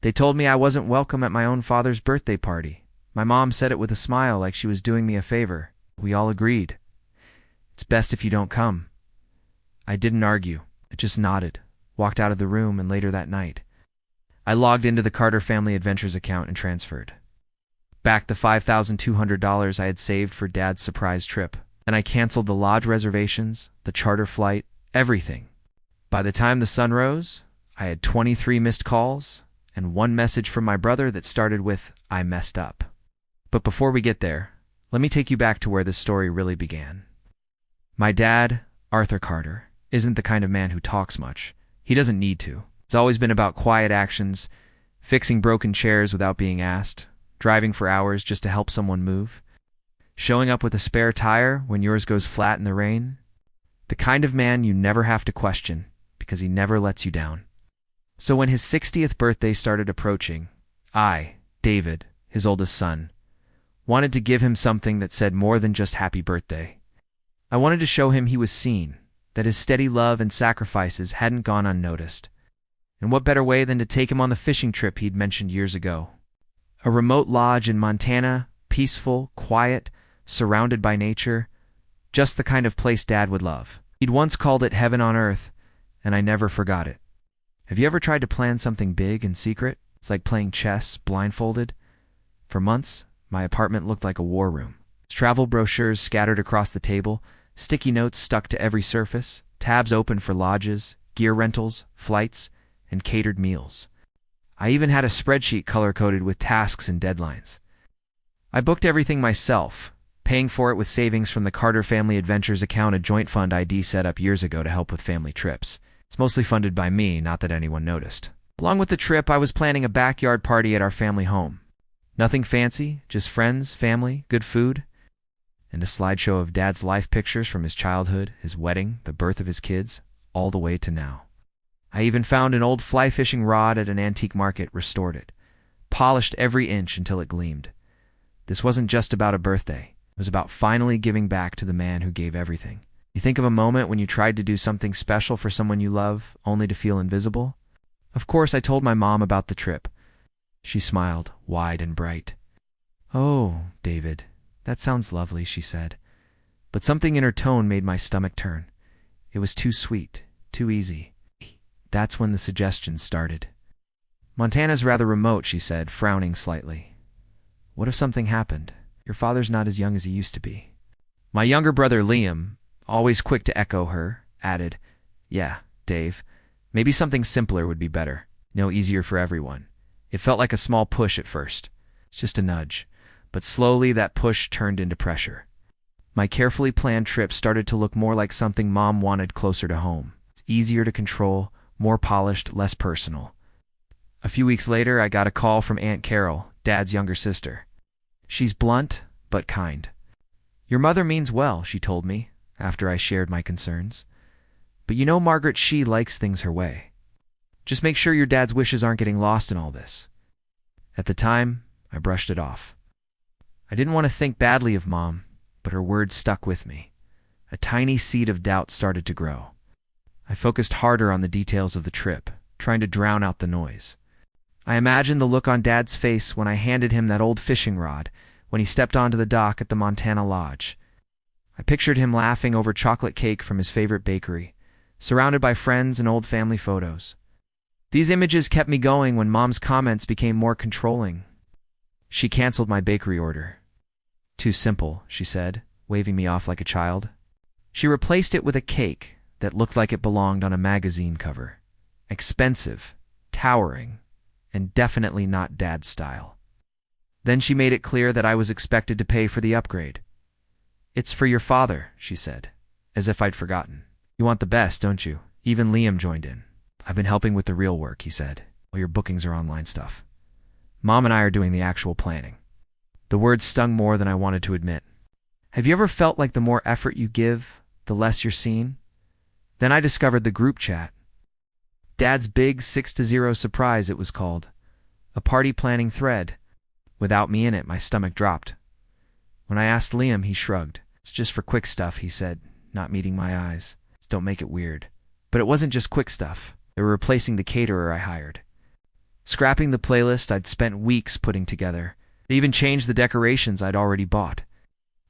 They told me I wasn't welcome at my own father's birthday party. My mom said it with a smile like she was doing me a favor. We all agreed. It's best if you don't come. I didn't argue. I just nodded, walked out of the room, and later that night, I logged into the Carter Family Adventures account and transferred back the $5,200 I had saved for Dad's surprise trip, and I canceled the lodge reservations, the charter flight, everything. By the time the sun rose, I had 23 missed calls and one message from my brother that started with, "I messed up." But before we get there, let me take you back to where this story really began. My dad, Arthur Carter, isn't the kind of man who talks much. He doesn't need to. It's always been about quiet actions, fixing broken chairs without being asked, driving for hours just to help someone move, showing up with a spare tire when yours goes flat in the rain. The kind of man you never have to question because he never lets you down. So when his 60th birthday started approaching, I, David, his oldest son, wanted to give him something that said more than just happy birthday. I wanted to show him he was seen, that his steady love and sacrifices hadn't gone unnoticed. And what better way than to take him on the fishing trip he'd mentioned years ago? A remote lodge in Montana, peaceful, quiet, surrounded by nature, just the kind of place Dad would love. He'd once called it heaven on earth, and I never forgot it. Have you ever tried to plan something big in secret? It's like playing chess, blindfolded. For months, my apartment looked like a war room. Travel brochures scattered across the table, sticky notes stuck to every surface, tabs open for lodges, gear rentals, flights, and catered meals. I even had a spreadsheet color-coded with tasks and deadlines. I booked everything myself, paying for it with savings from the Carter Family Adventures account, a joint fund ID set up years ago to help with family trips. It's mostly funded by me, not that anyone noticed. Along with the trip, I was planning a backyard party at our family home. Nothing fancy, just friends, family, good food, and a slideshow of Dad's life pictures from his childhood, his wedding, the birth of his kids, all the way to now. I even found an old fly fishing rod at an antique market, restored it, polished every inch until it gleamed. This wasn't just about a birthday. It was about finally giving back to the man who gave everything. You think of a moment when you tried to do something special for someone you love, only to feel invisible? Of course, I told my mom about the trip. She smiled, wide and bright. "Oh, David, that sounds lovely," she said. But something in her tone made my stomach turn. It was too sweet, too easy. That's when the suggestions started. "Montana's rather remote," she said, frowning slightly. "What if something happened? Your father's not as young as he used to be." My younger brother Liam, always quick to echo her, added, "Yeah, Dave, maybe something simpler would be better. Easier for everyone." It felt like a small push at first. It's just a nudge. But slowly that push turned into pressure. My carefully planned trip started to look more like something Mom wanted closer to home. It's easier to control, more polished, less personal. A few weeks later, I got a call from Aunt Carol, Dad's younger sister. She's blunt, but kind. "Your mother means well," she told me, after I shared my concerns. "But you know, Margaret, she likes things her way. Just make sure your dad's wishes aren't getting lost in all this." At the time, I brushed it off. I didn't want to think badly of Mom, but her words stuck with me. A tiny seed of doubt started to grow. I focused harder on the details of the trip, trying to drown out the noise. I imagined the look on Dad's face when I handed him that old fishing rod, when he stepped onto the dock at the Montana Lodge. I pictured him laughing over chocolate cake from his favorite bakery, surrounded by friends and old family photos. These images kept me going when Mom's comments became more controlling. She canceled my bakery order. "Too simple," she said, waving me off like a child. She replaced it with a cake that looked like it belonged on a magazine cover. Expensive, towering, and definitely not Dad's style. Then she made it clear that I was expected to pay for the upgrade. "It's for your father," she said, as if I'd forgotten. "You want the best, don't you?" Even Liam joined in. "I've been helping with the real work," he said, "while your bookings are online stuff. Mom and I are doing the actual planning." The words stung more than I wanted to admit. Have you ever felt like the more effort you give, the less you're seen? Then I discovered the group chat. Dad's big 6-0 surprise, it was called. A party planning thread. Without me in it, my stomach dropped. When I asked Liam, he shrugged. "It's just for quick stuff," he said, not meeting my eyes. "Don't make it weird." But it wasn't just quick stuff. They were replacing the caterer I hired. scrapping the playlist I'd spent weeks putting together. They even changed the decorations I'd already bought.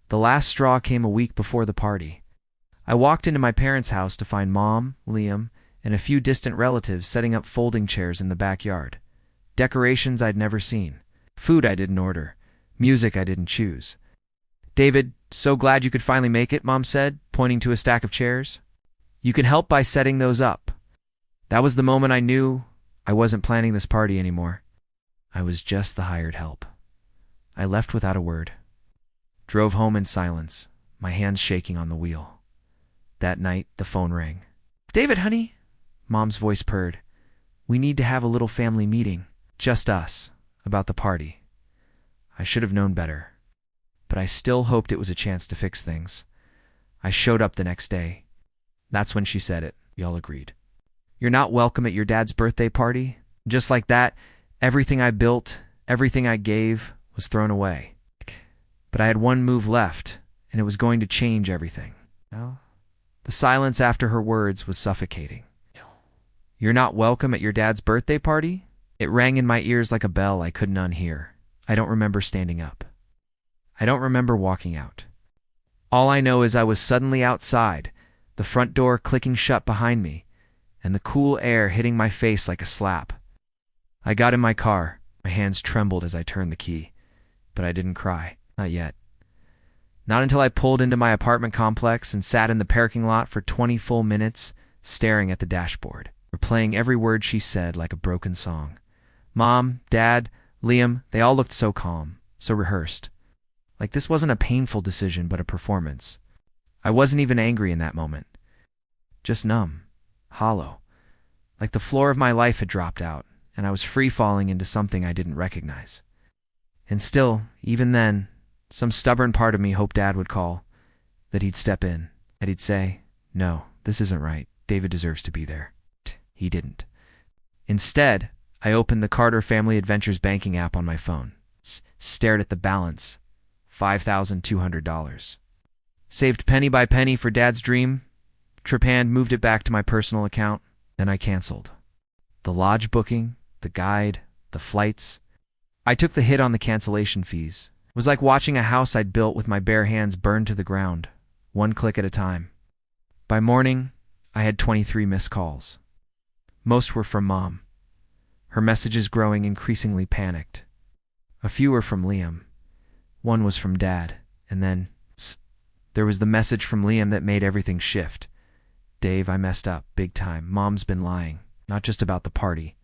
The last straw came a week before the party. I walked into my parents' house to find Mom, Liam, and a few distant relatives setting up folding chairs in the backyard. Decorations I'd never seen. Food I didn't order. Music I didn't choose. "David, so glad you could finally make it," Mom said, pointing to a stack of chairs. "You can help by setting those up." That was the moment I knew I wasn't planning this party anymore. I was just the hired help. I left without a word. Drove home in silence, my hands shaking on the wheel. That night, the phone rang. "David, honey," Mom's voice purred. "We need to have a little family meeting. Just us. About the party." I should have known better. But I still hoped it was a chance to fix things. I showed up the next day. That's when she said it. We all agreed. "You're not welcome at your dad's birthday party." Just like that, everything I built, everything I gave, was thrown away. But I had one move left, and it was going to change everything. The silence after her words was suffocating. "You're not welcome at your dad's birthday party?" It rang in my ears like a bell I couldn't unhear. I don't remember standing up. I don't remember walking out. All I know is I was suddenly outside, the front door clicking shut behind me, and the cool air hitting my face like a slap. I got in my car. My hands trembled as I turned the key. But I didn't cry. Not yet. Not until I pulled into my apartment complex and sat in the parking lot for 20 full minutes, staring at the dashboard, replaying every word she said like a broken song. Mom, Dad, Liam, they all looked so calm, so rehearsed. Like this wasn't a painful decision, but a performance. I wasn't even angry in that moment. Just numb, hollow. Like the floor of my life had dropped out, and I was free-falling into something I didn't recognize. And still, even then, some stubborn part of me hoped Dad would call, that he'd step in, that he'd say, "No, this isn't right. David deserves to be there." He didn't. Instead, I opened the Carter Family Adventures banking app on my phone, stared at the balance, $5,200. Saved penny by penny for Dad's dream, trepanned, moved it back to my personal account, then I canceled. The lodge booking, the guide, the flights. I took the hit on the cancellation fees. It was like watching a house I'd built with my bare hands burn to the ground, one click at a time. By morning, I had 23 missed calls. Most were from Mom, her messages growing increasingly panicked. A few were from Liam. One was from Dad, and then there was the message from Liam that made everything shift. "Dave, I messed up, big time. Mom's been lying. Not just about the party.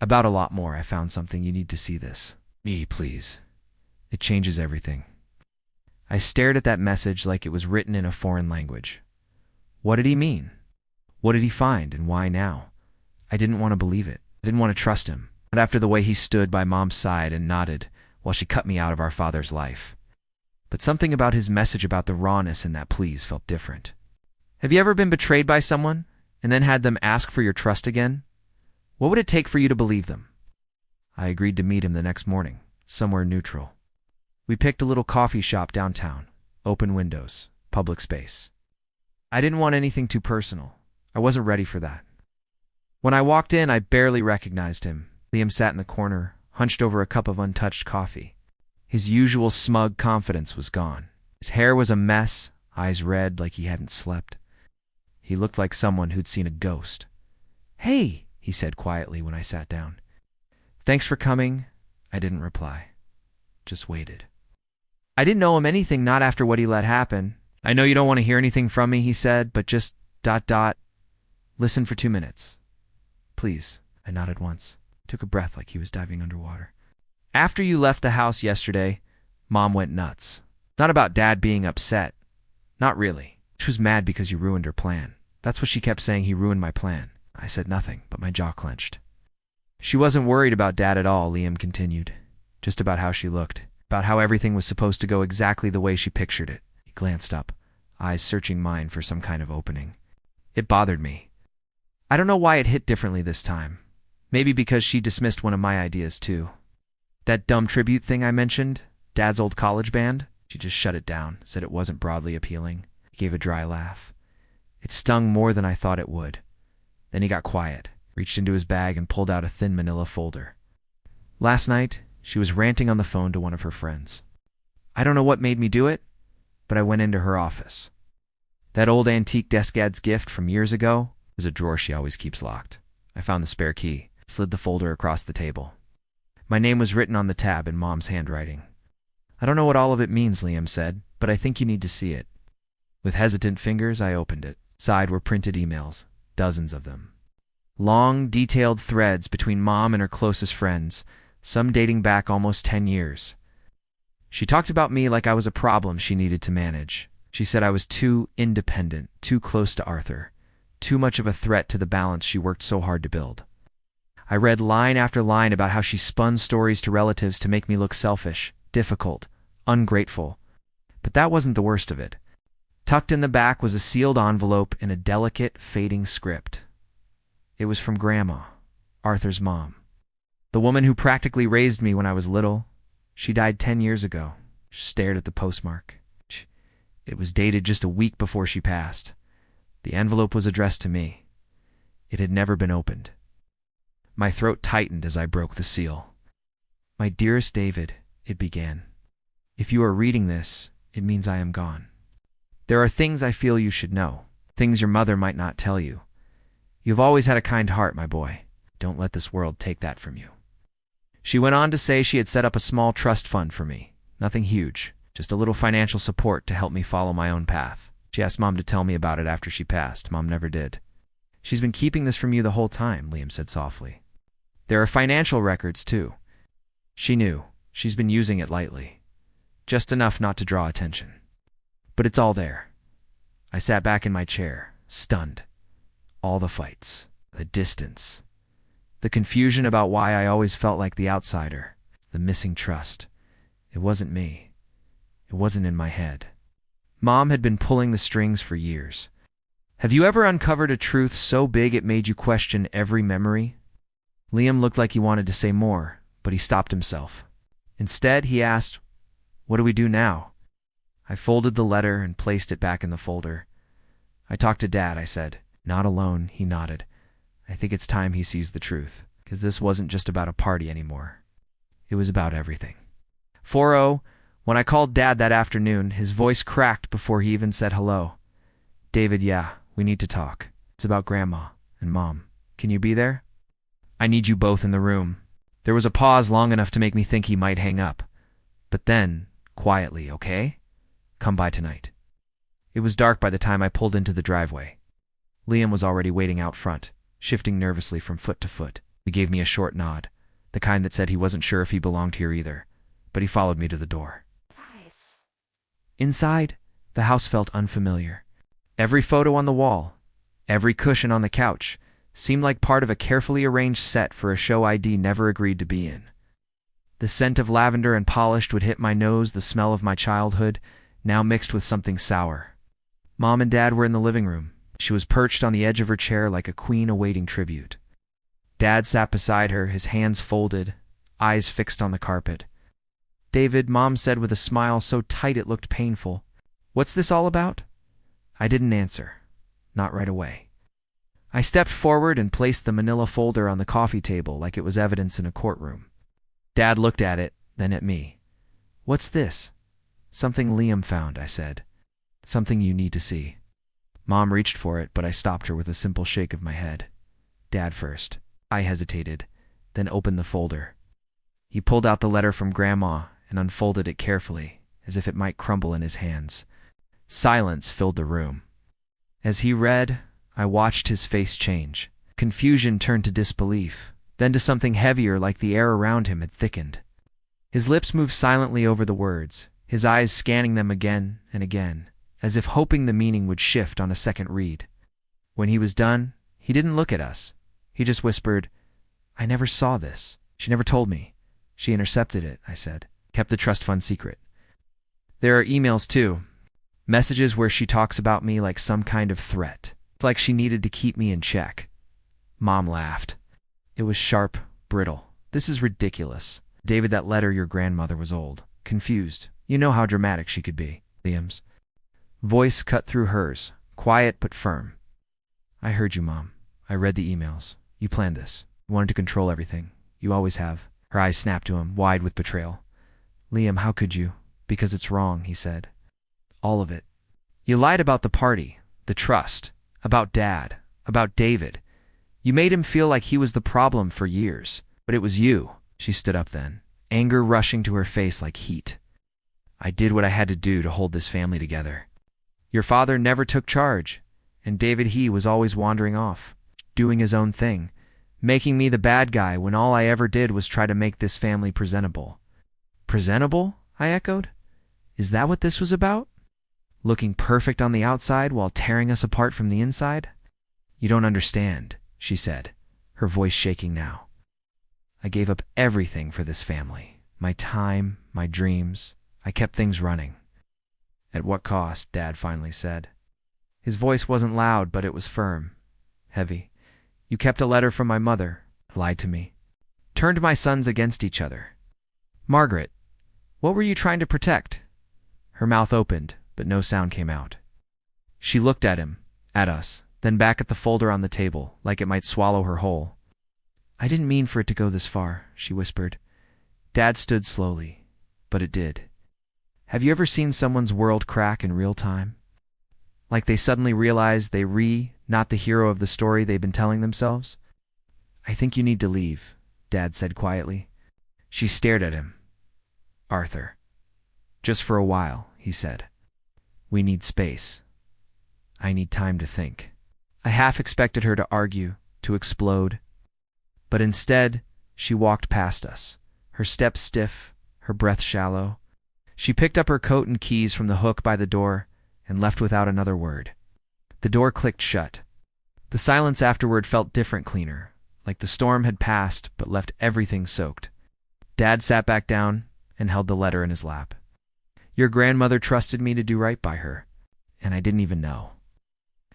About a lot more. I found something. You need to see this. Me, please. It changes everything." I stared at that message like it was written in a foreign language. What did he mean? What did he find, and why now? I didn't want to believe it. I didn't want to trust him, not after the way he stood by Mom's side and nodded while she cut me out of our father's life. But something about his message, about the rawness in that please, felt different. Have you ever been betrayed by someone and then had them ask for your trust again? What would it take for you to believe them? I agreed to meet him the next morning, somewhere neutral. We picked a little coffee shop downtown, open windows, public space. I didn't want anything too personal. I wasn't ready for that. When I walked in, I barely recognized him. Liam sat in the corner, hunched over a cup of untouched coffee. His usual smug confidence was gone. His hair was a mess, eyes red like he hadn't slept. He looked like someone who'd seen a ghost. "Hey," he said quietly when I sat down. "Thanks for coming." I didn't reply. Just waited. I didn't owe him anything, not after what he let happen. "I know you don't want to hear anything from me," he said, "but just ... listen for 2 minutes. Please." I nodded once, took a breath like he was diving underwater. "After you left the house yesterday, Mom went nuts. Not about Dad being upset. Not really. She was mad because you ruined her plan. That's what she kept saying, he ruined my plan." I said nothing, but my jaw clenched. "She wasn't worried about Dad at all," Liam continued. "Just about how she looked. About how everything was supposed to go exactly the way she pictured it." He glanced up, eyes searching mine for some kind of opening. It bothered me. I don't know why it hit differently this time. Maybe because she dismissed one of my ideas too. That dumb tribute thing I mentioned, Dad's old college band, she just shut it down, said it wasn't broadly appealing. He gave a dry laugh. It stung more than I thought it would. Then he got quiet, reached into his bag and pulled out a thin manila folder. Last night, she was ranting on the phone to one of her friends. I don't know what made me do it, but I went into her office. That old antique desk Dad's gift from years ago was a drawer she always keeps locked. I found the spare key, slid the folder across the table. My name was written on the tab in Mom's handwriting. I don't know what all of it means, Liam said, but I think you need to see it. With hesitant fingers, I opened it. Inside were printed emails, dozens of them. Long, detailed threads between Mom and her closest friends, some dating back almost 10 years. She talked about me like I was a problem she needed to manage. She said I was too independent, too close to Arthur, too much of a threat to the balance she worked so hard to build. I read line after line about how she spun stories to relatives to make me look selfish, difficult, ungrateful. But that wasn't the worst of it. Tucked in the back was a sealed envelope in a delicate, fading script. It was from Grandma, Arthur's mom. The woman who practically raised me when I was little. She died 10 years ago. She stared at the postmark. It was dated just a week before she passed. The envelope was addressed to me. It had never been opened. My throat tightened as I broke the seal. My dearest David, it began. If you are reading this, it means I am gone. There are things I feel you should know, things your mother might not tell you. You've always had a kind heart, my boy. Don't let this world take that from you. She went on to say she had set up a small trust fund for me. Nothing huge, just a little financial support to help me follow my own path. She asked Mom to tell me about it after she passed. Mom never did. She's been keeping this from you the whole time, Liam said softly. There are financial records, too. She knew. She's been using it lightly. Just enough not to draw attention. But it's all there. I sat back in my chair, stunned. All the fights, the distance, the confusion about why I always felt like the outsider, the missing trust. It wasn't me. It wasn't in my head. Mom had been pulling the strings for years. Have you ever uncovered a truth so big it made you question every memory? Liam looked like he wanted to say more, but he stopped himself. Instead, he asked, "What do we do now?" I folded the letter and placed it back in the folder. I talked to Dad, I said. Not alone, he nodded. I think it's time he sees the truth, because this wasn't just about a party anymore. It was about everything. 4:00, when I called Dad that afternoon, his voice cracked before he even said hello. David, yeah, we need to talk. It's about Grandma and Mom. Can you be there? I need you both in the room. There was a pause long enough to make me think he might hang up. But then, quietly, okay? Come by tonight. It was dark by the time I pulled into the driveway. Liam was already waiting out front, shifting nervously from foot to foot. He gave me a short nod, the kind that said he wasn't sure if he belonged here either, but he followed me to the door. Nice. Inside, the house felt unfamiliar. Every photo on the wall, every cushion on the couch, seemed like part of a carefully arranged set for a show ID never agreed to be in. The scent of lavender and polished would hit my nose, the smell of my childhood, now mixed with something sour. Mom and Dad were in the living room. She was perched on the edge of her chair like a queen awaiting tribute. Dad sat beside her, his hands folded, eyes fixed on the carpet. David, Mom said with a smile so tight it looked painful. What's this all about? I didn't answer. Not right away. I stepped forward and placed the manila folder on the coffee table like it was evidence in a courtroom. Dad looked at it, then at me. What's this? Something Liam found, I said. Something you need to see. Mom reached for it, but I stopped her with a simple shake of my head. Dad first. I hesitated, then opened the folder. He pulled out the letter from Grandma and unfolded it carefully, as if it might crumble in his hands. Silence filled the room. As he read, I watched his face change. Confusion turned to disbelief, then to something heavier like the air around him had thickened. His lips moved silently over the words, his eyes scanning them again and again, as if hoping the meaning would shift on a second read. When he was done, he didn't look at us. He just whispered, I never saw this. She never told me. She intercepted it, I said. Kept the trust fund secret. There are emails, too. Messages where she talks about me like some kind of threat. It's like she needed to keep me in check. Mom laughed. It was sharp, brittle. This is ridiculous. David, that letter, your grandmother was old. Confused. You know how dramatic she could be. Liam's voice cut through hers, quiet but firm. I heard you, Mom. I read the emails. You planned this. You wanted to control everything. You always have. Her eyes snapped to him, wide with betrayal. Liam, how could you? Because it's wrong, he said. All of it. You lied about the party, the trust, about Dad, about David. You made him feel like he was the problem for years. But it was you. She stood up then, anger rushing to her face like heat. I did what I had to do to hold this family together. Your father never took charge, and David he was always wandering off, doing his own thing, making me the bad guy when all I ever did was try to make this family presentable. Presentable? I echoed. Is that what this was about? Looking perfect on the outside while tearing us apart from the inside? You don't understand, she said, her voice shaking now. I gave up everything for this family. My time, my dreams. I kept things running. At what cost? Dad finally said. His voice wasn't loud, but it was firm, heavy. You kept a letter from my mother, lied to me, turned my sons against each other. Margaret, what were you trying to protect? Her mouth opened, but no sound came out. She looked at him, at us, then back at the folder on the table, like it might swallow her whole. I didn't mean for it to go this far, she whispered. Dad stood slowly, but it did. Have you ever seen someone's world crack in real time? Like they suddenly realize not the hero of the story they've been telling themselves? I think you need to leave, Dad said quietly. She stared at him. Arthur. Just for a while, he said. We need space. I need time to think. I half expected her to argue, to explode. But instead, she walked past us, her step stiff, her breath shallow. She picked up her coat and keys from the hook by the door and left without another word. The door clicked shut. The silence afterward felt different, cleaner, like the storm had passed but left everything soaked. Dad sat back down and held the letter in his lap. Your grandmother trusted me to do right by her, and I didn't even know.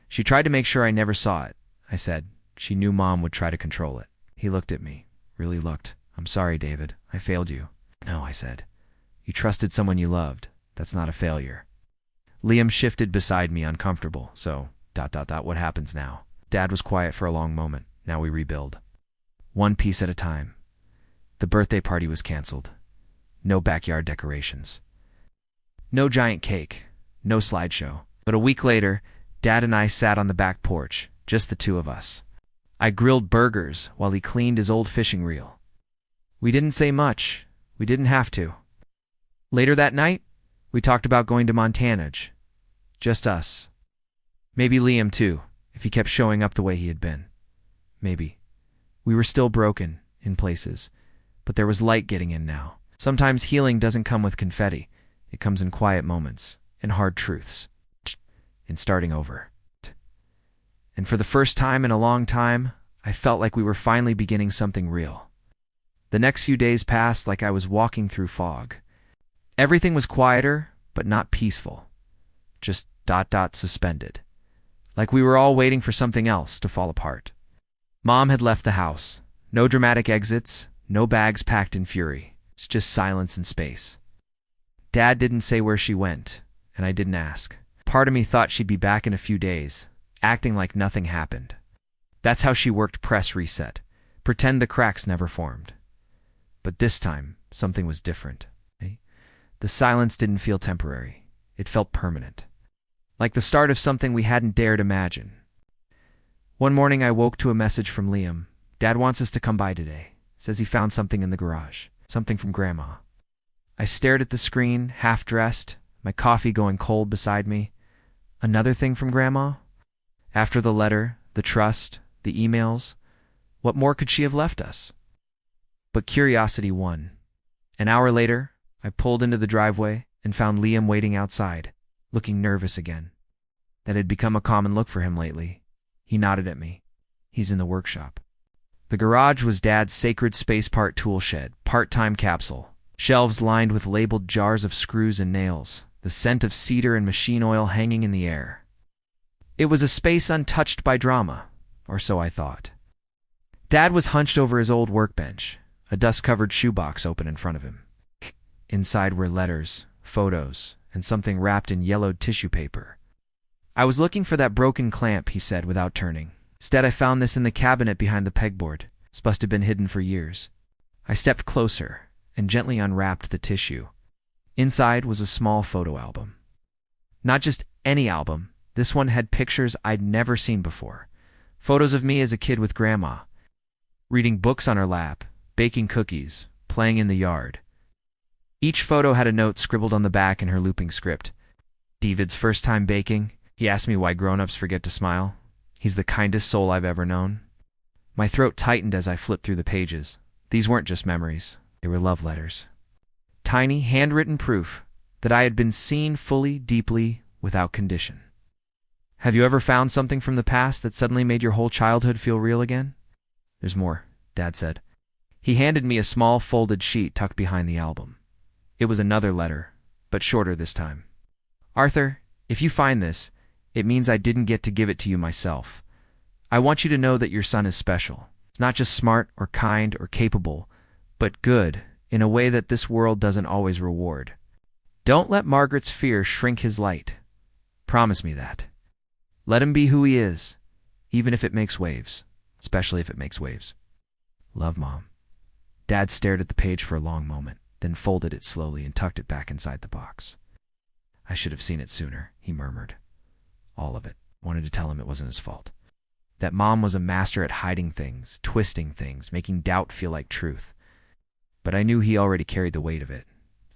She tried to make sure I never saw it, I said. She knew Mom would try to control it. He looked at me, really looked. I'm sorry, David. I failed you. No, I said. You trusted someone you loved. That's not a failure. Liam shifted beside me, uncomfortable. So, what happens now? Dad was quiet for a long moment. Now we rebuild. One piece at a time. The birthday party was canceled. No backyard decorations. No giant cake. No slideshow. But a week later, Dad and I sat on the back porch, just the two of us. I grilled burgers while he cleaned his old fishing reel. We didn't say much. We didn't have to. Later that night, we talked about going to Montana. Just us. Maybe Liam too, if he kept showing up the way he had been. Maybe. We were still broken, in places, but there was light getting in now. Sometimes healing doesn't come with confetti. It comes in quiet moments, in hard truths, in starting over. And for the first time in a long time, I felt like we were finally beginning something real. The next few days passed like I was walking through fog. Everything was quieter, but not peaceful. Just suspended. Like we were all waiting for something else to fall apart. Mom had left the house. No dramatic exits, no bags packed in fury. It's just silence and space. Dad didn't say where she went, and I didn't ask. Part of me thought she'd be back in a few days, acting like nothing happened. That's how she worked press reset. Pretend the cracks never formed. But this time, something was different. The silence didn't feel temporary. It felt permanent. Like the start of something we hadn't dared imagine. One morning I woke to a message from Liam. Dad wants us to come by today. Says he found something in the garage. Something from Grandma. I stared at the screen, half-dressed, my coffee going cold beside me. Another thing from Grandma? After the letter, the trust, the emails, what more could she have left us? But curiosity won. An hour later, I pulled into the driveway and found Liam waiting outside, looking nervous again. That had become a common look for him lately. He nodded at me. He's in the workshop. The garage was Dad's sacred space part tool shed, part-time capsule. Shelves lined with labeled jars of screws and nails, the scent of cedar and machine oil hanging in the air. It was a space untouched by drama, or so I thought. Dad was hunched over his old workbench, a dust-covered shoebox open in front of him. Inside were letters, photos, and something wrapped in yellowed tissue paper. I was looking for that broken clamp, he said without turning. Instead, I found this in the cabinet behind the pegboard. This must have been hidden for years. I stepped closer and gently unwrapped the tissue. Inside was a small photo album. Not just any album, this one had pictures I'd never seen before. Photos of me as a kid with Grandma, reading books on her lap, baking cookies, playing in the yard. Each photo had a note scribbled on the back in her looping script. David's first time baking. He asked me why grown-ups forget to smile. He's the kindest soul I've ever known. My throat tightened as I flipped through the pages. These weren't just memories. They were love letters. Tiny, handwritten proof that I had been seen fully, deeply, without condition. Have you ever found something from the past that suddenly made your whole childhood feel real again? There's more, Dad said. He handed me a small folded sheet tucked behind the album. It was another letter, but shorter this time. Arthur, if you find this, it means I didn't get to give it to you myself. I want you to know that your son is special. Not just smart or kind or capable, but good in a way that this world doesn't always reward. Don't let Margaret's fear shrink his light. Promise me that. Let him be who he is, even if it makes waves, especially if it makes waves. Love, Mom. Dad stared at the page for a long moment, then folded it slowly and tucked it back inside the box. I should have seen it sooner, he murmured. All of it. Wanted to tell him it wasn't his fault. That Mom was a master at hiding things, twisting things, making doubt feel like truth. But I knew he already carried the weight of it.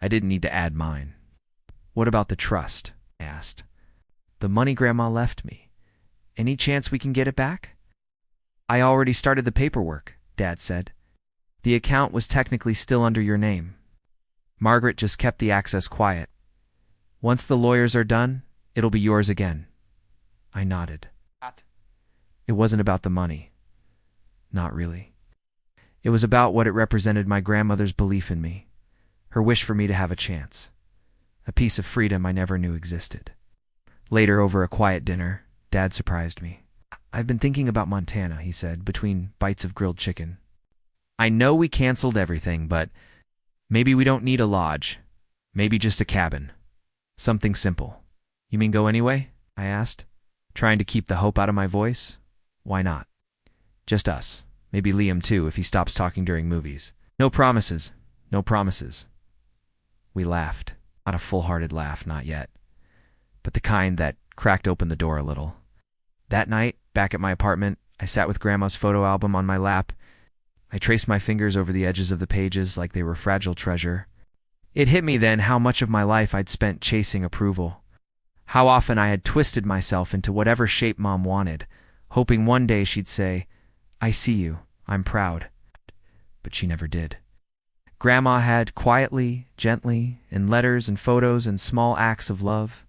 I didn't need to add mine. What about the trust? I asked. The money Grandma left me. Any chance we can get it back? I already started the paperwork, Dad said. The account was technically still under your name. Margaret just kept the access quiet. Once the lawyers are done, it'll be yours again. I nodded. It wasn't about the money. Not really. It was about what it represented: my grandmother's belief in me, her wish for me to have a chance, a piece of freedom I never knew existed. Later, over a quiet dinner, Dad surprised me. I've been thinking about Montana, he said, between bites of grilled chicken. I know we canceled everything, but maybe we don't need a lodge. Maybe just a cabin. Something simple. You mean go anyway? I asked, trying to keep the hope out of my voice. Why not? Just us. Maybe Liam too, if he stops talking during movies. No promises. No promises. We laughed. Not a full-hearted laugh, not yet. But the kind that cracked open the door a little. That night, back at my apartment, I sat with Grandma's photo album on my lap. I traced my fingers over the edges of the pages like they were fragile treasure. It hit me then how much of my life I'd spent chasing approval. How often I had twisted myself into whatever shape Mom wanted, hoping one day she'd say, I see you, I'm proud. But she never did. Grandma had, quietly, gently, in letters and photos and small acts of love.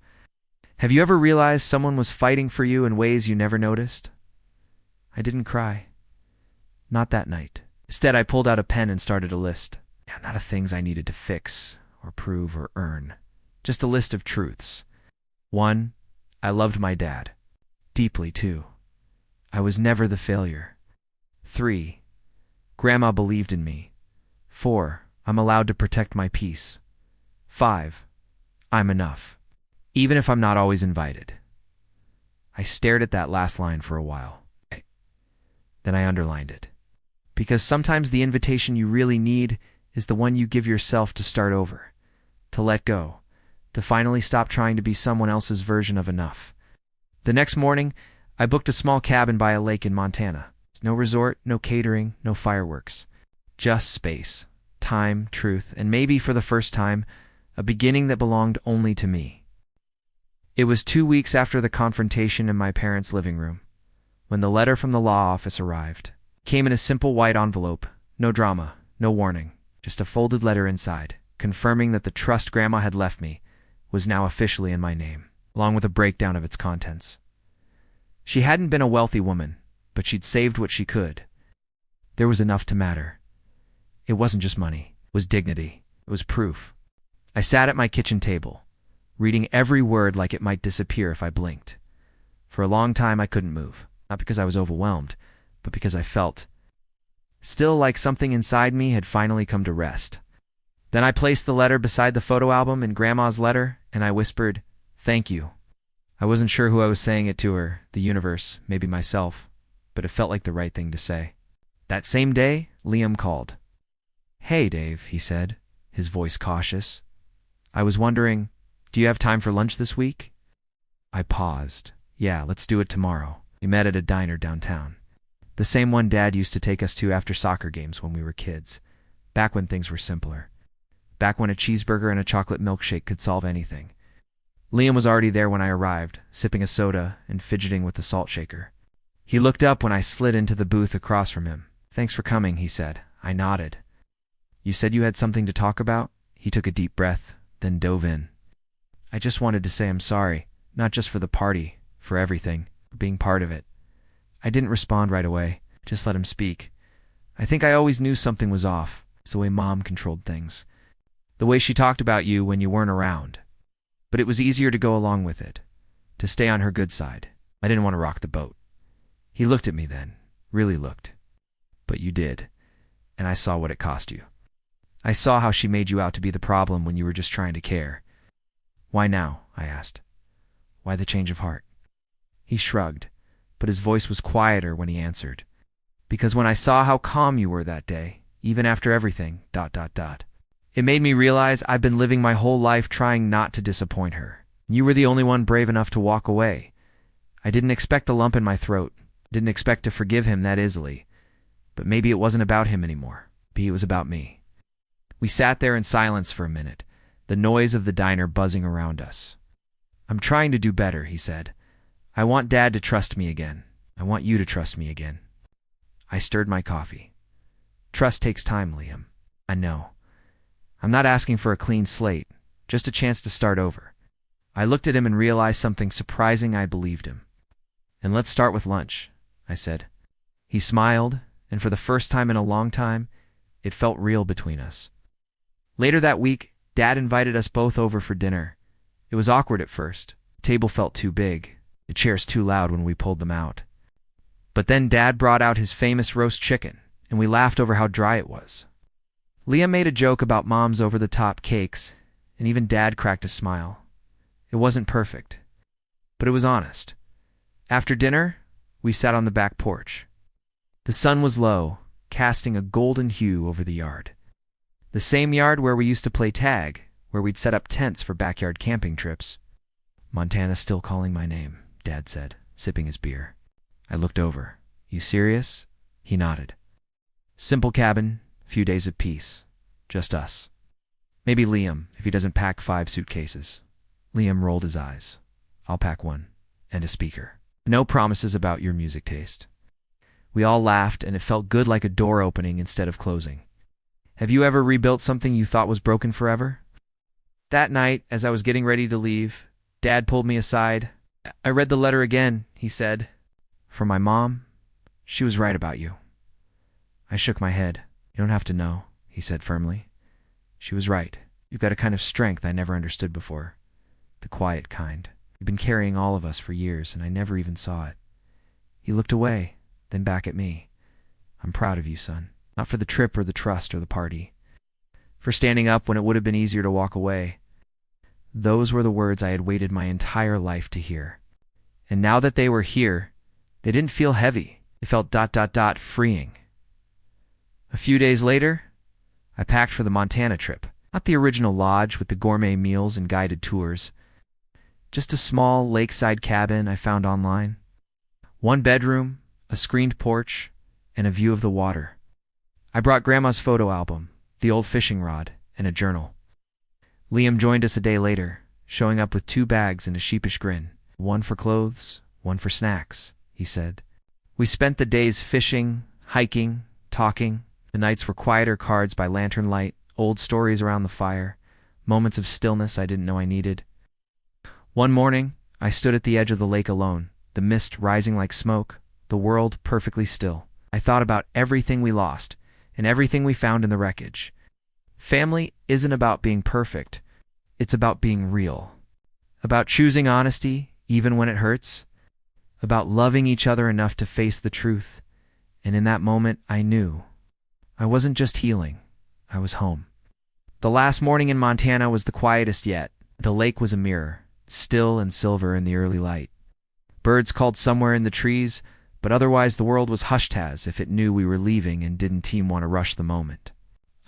Have you ever realized someone was fighting for you in ways you never noticed? I didn't cry. Not that night. Instead, I pulled out a pen and started a list. Not of things I needed to fix, or prove, or earn. Just a list of truths. 1. I loved my dad. Deeply, too. I was never the failure. 3. Grandma believed in me. 4. I'm allowed to protect my peace. 5. I'm enough, even if I'm not always invited. I stared at that last line for a while. Then I underlined it. Because sometimes the invitation you really need is the one you give yourself to start over, to let go, to finally stop trying to be someone else's version of enough. The next morning, I booked a small cabin by a lake in Montana. No resort, no catering, no fireworks. Just space, time, truth, and maybe for the first time, a beginning that belonged only to me. It was 2 weeks after the confrontation in my parents' living room, when the letter from the law office arrived. It came in a simple white envelope, no drama, no warning, just a folded letter inside, confirming that the trust Grandma had left me was now officially in my name, along with a breakdown of its contents. She hadn't been a wealthy woman, but she'd saved what she could. There was enough to matter. It wasn't just money. It was dignity. It was proof. I sat at my kitchen table, reading every word like it might disappear if I blinked. For a long time I couldn't move, not because I was overwhelmed, but because I felt still like something inside me had finally come to rest. Then I placed the letter beside the photo album in Grandma's letter, and I whispered, "Thank you." I wasn't sure who I was saying it to, her, the universe, maybe myself, but it felt like the right thing to say. That same day, Liam called. "Hey, Dave," he said, his voice cautious. "I was wondering, do you have time for lunch this week?" I paused. "Yeah, let's do it tomorrow." We met at a diner downtown. The same one Dad used to take us to after soccer games when we were kids. Back when things were simpler. Back when a cheeseburger and a chocolate milkshake could solve anything. Liam was already there when I arrived, sipping a soda and fidgeting with the salt shaker. He looked up when I slid into the booth across from him. "Thanks for coming," he said. I nodded. "You said you had something to talk about?" He took a deep breath, then dove in. "I just wanted to say I'm sorry, not just for the party, for everything, for being part of it." I didn't respond right away, just let him speak. "I think I always knew something was off. It's the way Mom controlled things. The way she talked about you when you weren't around. But it was easier to go along with it, to stay on her good side. I didn't want to rock the boat." He looked at me then, really looked. "But you did, and I saw what it cost you. I saw how she made you out to be the problem when you were just trying to care." "Why now?" I asked. "Why the change of heart?" He shrugged, but his voice was quieter when he answered. "Because when I saw how calm you were that day, even after everything, ... It made me realize I've been living my whole life trying not to disappoint her. You were the only one brave enough to walk away. I didn't expect the lump in my throat, didn't expect to forgive him that easily. But maybe it wasn't about him anymore. Maybe it was about me." We sat there in silence for a minute, the noise of the diner buzzing around us. "I'm trying to do better," he said. "I want Dad to trust me again. I want you to trust me again." I stirred my coffee. "Trust takes time, Liam. I know. I'm not asking for a clean slate, just a chance to start over." I looked at him and realized something surprising. I believed him. "And let's start with lunch," I said. He smiled, and for the first time in a long time, it felt real between us. Later that week, Dad invited us both over for dinner. It was awkward at first. The table felt too big, the chairs too loud when we pulled them out. But then Dad brought out his famous roast chicken, and we laughed over how dry it was. Liam made a joke about Mom's over-the-top cakes, and even Dad cracked a smile. It wasn't perfect, but it was honest. After dinner, we sat on the back porch. The sun was low, casting a golden hue over the yard. The same yard where we used to play tag, where we'd set up tents for backyard camping trips. "Montana's still calling my name," Dad said, sipping his beer. I looked over. "You serious?" He nodded. "Simple cabin, few days of peace. Just us. Maybe Liam, if he doesn't pack 5 suitcases." Liam rolled his eyes. "I'll pack 1. And a speaker. No promises about your music taste." We all laughed, and it felt good, like a door opening instead of closing. Have you ever rebuilt something you thought was broken forever? That night, as I was getting ready to leave, Dad pulled me aside. "I read the letter again," he said. "From my mom? She was right about you." I shook my head. "You don't have to know," he said firmly. "She was right. You've got a kind of strength I never understood before. The quiet kind. You've been carrying all of us for years, and I never even saw it." He looked away, then back at me. "I'm proud of you, son. Not for the trip or the trust or the party. For standing up when it would have been easier to walk away." Those were the words I had waited my entire life to hear. And now that they were here, they didn't feel heavy. They felt ... freeing. A few days later, I packed for the Montana trip. Not the original lodge with the gourmet meals and guided tours. Just a small lakeside cabin I found online. 1 bedroom, a screened porch, and a view of the water. I brought Grandma's photo album, the old fishing rod, and a journal. Liam joined us a day later, showing up with 2 bags and a sheepish grin. "1 for clothes, 1 for snacks," he said. We spent the days fishing, hiking, talking. The nights were quieter cards by lantern light, old stories around the fire, moments of stillness I didn't know I needed. One morning, I stood at the edge of the lake alone, the mist rising like smoke, the world perfectly still. I thought about everything we lost, and everything we found in the wreckage. Family isn't about being perfect. It's about being real. About choosing honesty, even when it hurts. About loving each other enough to face the truth. And in that moment, I knew. I wasn't just healing. I was home. The last morning in Montana was the quietest yet. The lake was a mirror, still and silver in the early light. Birds called somewhere in the trees, but otherwise the world was hushed as if it knew we were leaving and didn't want to rush the moment.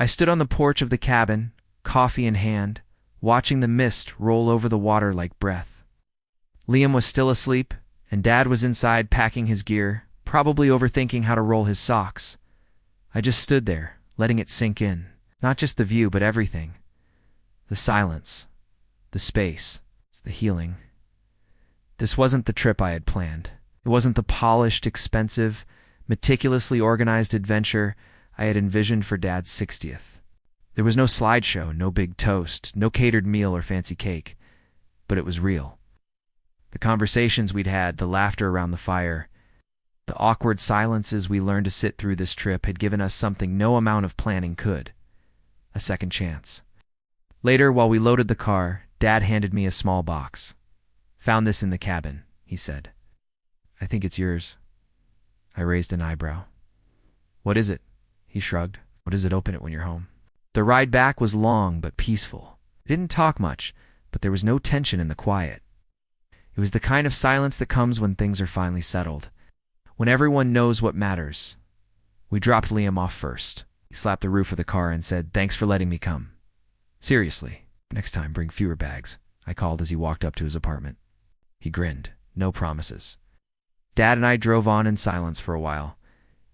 I stood on the porch of the cabin, coffee in hand, watching the mist roll over the water like breath. Liam was still asleep, and Dad was inside packing his gear, probably overthinking how to roll his socks. I just stood there, letting it sink in. Not just the view, but everything. The silence, the space, the healing. This wasn't the trip I had planned. It wasn't the polished, expensive, meticulously organized adventure I had envisioned for Dad's 60th. There was no slideshow, no big toast, no catered meal or fancy cake, but it was real. The conversations we'd had, the laughter around the fire, the awkward silences we learned to sit through this trip had given us something no amount of planning could. A second chance. Later, while we loaded the car, Dad handed me a small box. "Found this in the cabin," he said. "I think it's yours." I raised an eyebrow. "What is it?" He shrugged. "What does it open it when you're home?" The ride back was long but peaceful. I didn't talk much, but there was no tension in the quiet. It was the kind of silence that comes when things are finally settled, when everyone knows what matters. We dropped Liam off first. He slapped the roof of the car and said, "Thanks for letting me come. Seriously, next time bring fewer bags," I called as he walked up to his apartment. He grinned. No promises. Dad and I drove on in silence for a while.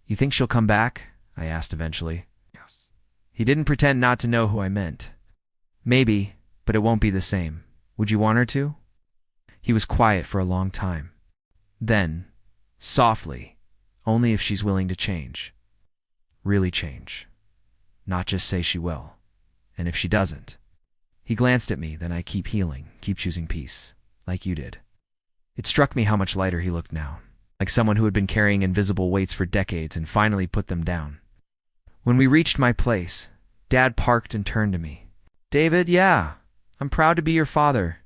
"You think she'll come back?" I asked eventually. "Yes." He didn't pretend not to know who I meant. "Maybe, but it won't be the same. Would you want her to?" He was quiet for a long time. Then, softly, "Only if she's willing to change. Really change. Not just say she will. And if she doesn't." He glanced at me, then I keep healing, keep choosing peace, like you did. It struck me how much lighter he looked now, like someone who had been carrying invisible weights for decades and finally put them down. When we reached my place, Dad parked and turned to me. "David, yeah, I'm proud to be your father."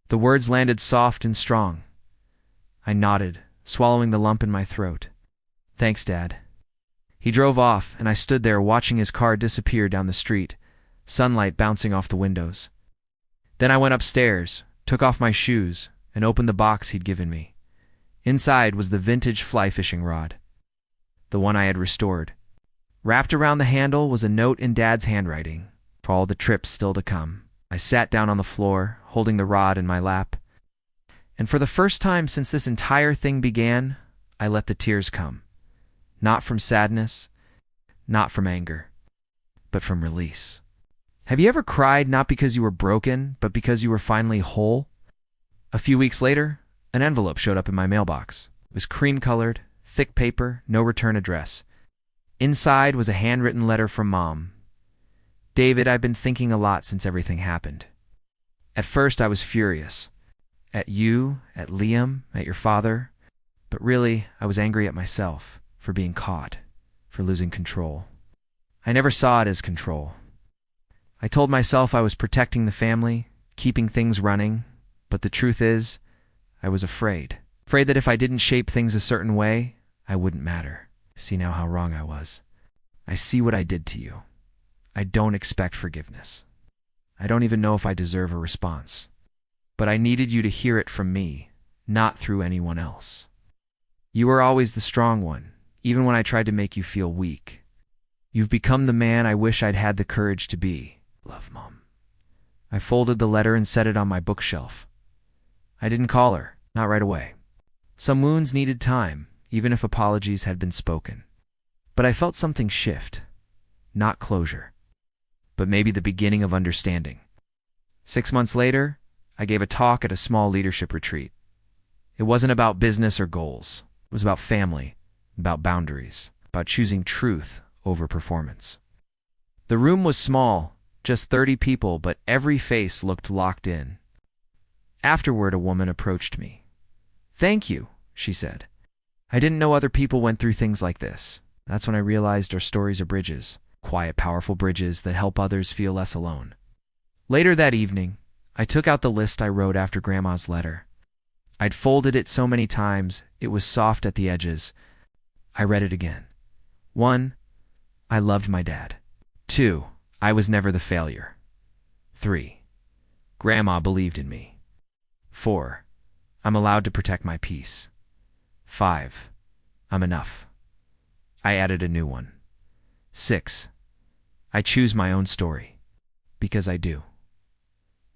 The words landed soft and strong. I nodded, swallowing the lump in my throat. "Thanks, Dad." He drove off, and I stood there watching his car disappear down the street, sunlight bouncing off the windows. Then I went upstairs, took off my shoes, and opened the box he'd given me. Inside was the vintage fly fishing rod, the one I had restored. Wrapped around the handle was a note in Dad's handwriting, for all the trips still to come. I sat down on the floor, holding the rod in my lap. And for the first time since this entire thing began, I let the tears come. Not from sadness, not from anger, but from release. Have you ever cried not because you were broken, but because you were finally whole? A few weeks later, an envelope showed up in my mailbox. It was cream-colored, thick paper, no return address. Inside was a handwritten letter from Mom. "David, I've been thinking a lot since everything happened. At first I was furious. At you, at Liam, at your father. But really, I was angry at myself for being caught, for losing control. I never saw it as control. I told myself I was protecting the family, keeping things running, but the truth is, I was afraid. Afraid that if I didn't shape things a certain way, I wouldn't matter. See now how wrong I was. I see what I did to you. I don't expect forgiveness. I don't even know if I deserve a response. But I needed you to hear it from me, not through anyone else. You were always the strong one, even when I tried to make you feel weak. You've become the man I wish I'd had the courage to be. Love, Mom." I folded the letter and set it on my bookshelf. I didn't call her, not right away. Some wounds needed time, even if apologies had been spoken. But I felt something shift. Not closure, but maybe the beginning of understanding. 6 months later, I gave a talk at a small leadership retreat. It wasn't about business or goals. It was about family, about boundaries, about choosing truth over performance. The room was small, just 30 people, but every face looked locked in. Afterward, a woman approached me. "Thank you," she said. "I didn't know other people went through things like this." That's when I realized our stories are bridges, quiet, powerful bridges that help others feel less alone. Later that evening, I took out the list I wrote after Grandma's letter. I'd folded it so many times, it was soft at the edges. I read it again. 1. I loved my dad. 2. I was never the failure. 3. Grandma believed in me. 4. I'm allowed to protect my peace. 5. I'm enough. I added a new one. 6. I choose my own story. Because I do.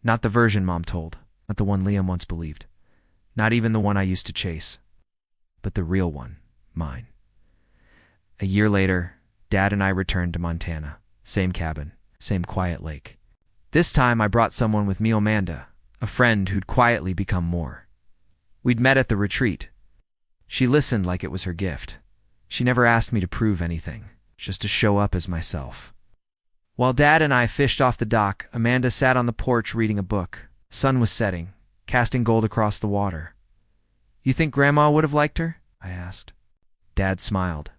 Not the version Mom told, not the one Liam once believed, not even the one I used to chase, but the real one, mine. A year later, Dad and I returned to Montana. Same cabin, same quiet lake. This time I brought someone with me, Amanda, a friend who'd quietly become more. We'd met at the retreat. She listened like it was her gift. She never asked me to prove anything, just to show up as myself. While Dad and I fished off the dock, Amanda sat on the porch reading a book. Sun was setting, casting gold across the water. You think Grandma would have liked her? I asked. Dad smiled.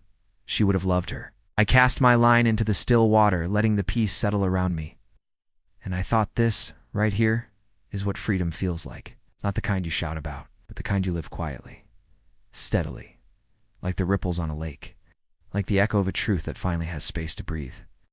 She would have loved her. I cast my line into the still water, letting the peace settle around me. And I thought this, right here, is what freedom feels like. Not the kind you shout about, but the kind you live quietly, steadily, like the ripples on a lake, like the echo of a truth that finally has space to breathe.